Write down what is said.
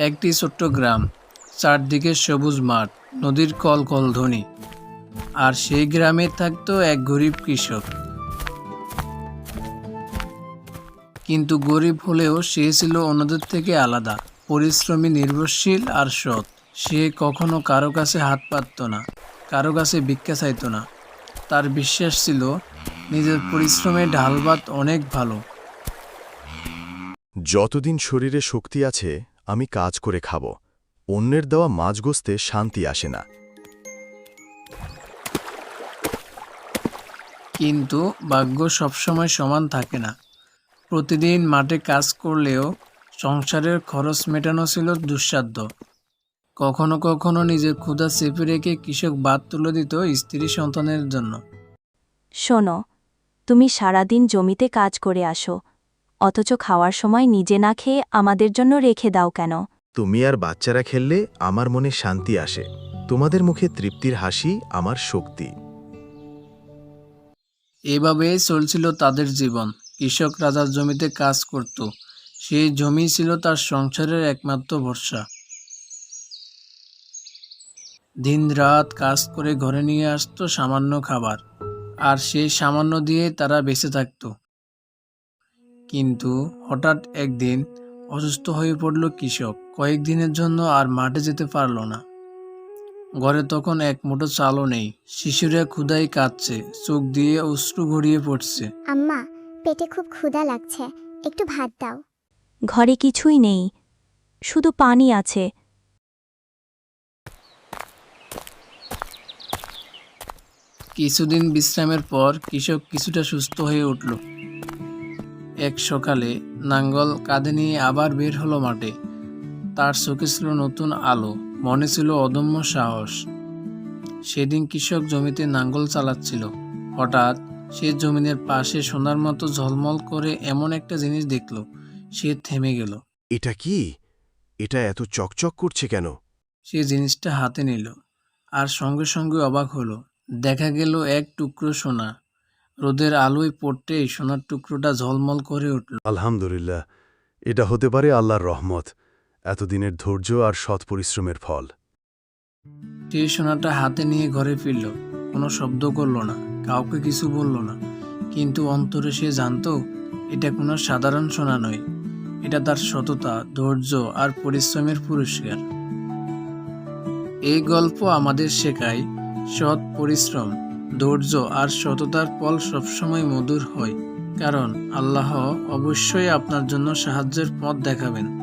একটি ছোট্ট গ্রাম, চারদিকে সবুজ মাঠ, নদীর কলকলধ্বনি। আর সেই গ্রামে থাকতো এক গরিব কৃষক। কিন্তু গরিব হলেও সে ছিল অন্যদের থেকে আলাদা, পরিশ্রমী, নির্ভরশীল আর সৎ। সে কখনো কারো কাছে হাত পাতত না, কারো কাছে ভিক্ষা চাইত না। তার বিশ্বাস ছিল নিজের পরিশ্রমে ঢাল ভাত অনেক ভালো। যতদিন শরীরে শক্তি আছে আমি কাজ করে খাব। অন্যের দেওয়া মাছ গোস্তে শান্তি আসে না। কিন্তু ভাগ্য সবসময় সমান থাকে না। প্রতিদিন মাঠে কাজ করলেও সংসারের খরচ মেটানো ছিল দুঃসাধ্য। কখনো কখনো নিজের ক্ষুধা চেপে রেখে কৃষক ভাত তুলে দিত স্ত্রী সন্তানের জন্য। শোনো, তুমি সারাদিন জমিতে কাজ করে আসো, অথচ খাওয়ার সময় নিজে না খেয়ে আমাদের জন্য রেখে দাও কেন? তুমি আর বাচ্চারা খেললে আমার মনে শান্তি আসে। তোমাদের মুখে তৃপ্তির হাসি আমার শক্তি। এভাবেই চলছিল তাদের জীবন। কৃষক রাজার জমিতে কাজ করত, সেই জমি ছিল তার সংসারের একমাত্র ভরসা। দিনরাত কাজ করে ঘরে নিয়ে আসতো সামান্য খাবার, আর সেই সামান্য দিয়ে তারা বেঁচে থাকত। কিন্তু হঠাৎ একদিন অসুস্থ হয়ে পড়ল কৃষক। কয়েকদিনের জন্য আর মাঠে যেতে পারল না। ঘরে তখন এক মুঠো চালও নেই। শিশুরা ক্ষুধায় কাঁদছে, চোখ দিয়ে অশ্রু গড়িয়ে পড়ছে। আম্মা, পেটে খুব ক্ষুধা লাগছে, একটু ভাত দাও। ঘরে কিছুই নেই, শুধু পানি আছে। কিছুদিন বিশ্রামের পর কৃষক কিছুটা সুস্থ হয়ে উঠল। এক সকালে নাঙ্গল কাঁধে নিয়ে আবার বের হলো মাঠে। তার চোখে ছিল নতুন আলো, মনে ছিল অদম্য সাহস। সেদিন কৃষক জমিতে নাঙ্গল চালাচ্ছিল। হঠাৎ সে জমিনের পাশে সোনার মতো ঝলমল করে এমন একটা জিনিস দেখল। সে থেমে গেল। এটা কি? এটা এত চকচক করছে কেন? সে জিনিসটা হাতে নিল, আর সঙ্গে সঙ্গে অবাক হলো। দেখা গেল এক টুকরো সোনা। রোদের আলোয় পড়তেই সোনার টুকরোটা ঝলমল করে উঠল। আলহামদুলিল্লাহ, এটা হতে পারে আল্লাহর রহমত, এতদিনের ধৈর্য আর সৎ পরিশ্রমের ফল। সে সোনাটা হাতে নিয়ে ঘরে ফিরল। কোনো শব্দ করল না, কাউকে কিছু বলল না। কিন্তু অন্তরে সে জানতো এটা কোনো সাধারণ সোনা নয়। এটা তার সততা, ধৈর্য আর পরিশ্রমের পুরস্কার। এই গল্প আমাদের শেখায় সৎ পরিশ্রম, ধৈর্য আর সততার ফল সবসময় মধুর হয়। কারণ আল্লাহ অবশ্যই আপনার জন্য সাহায্যের পথ দেখাবেন।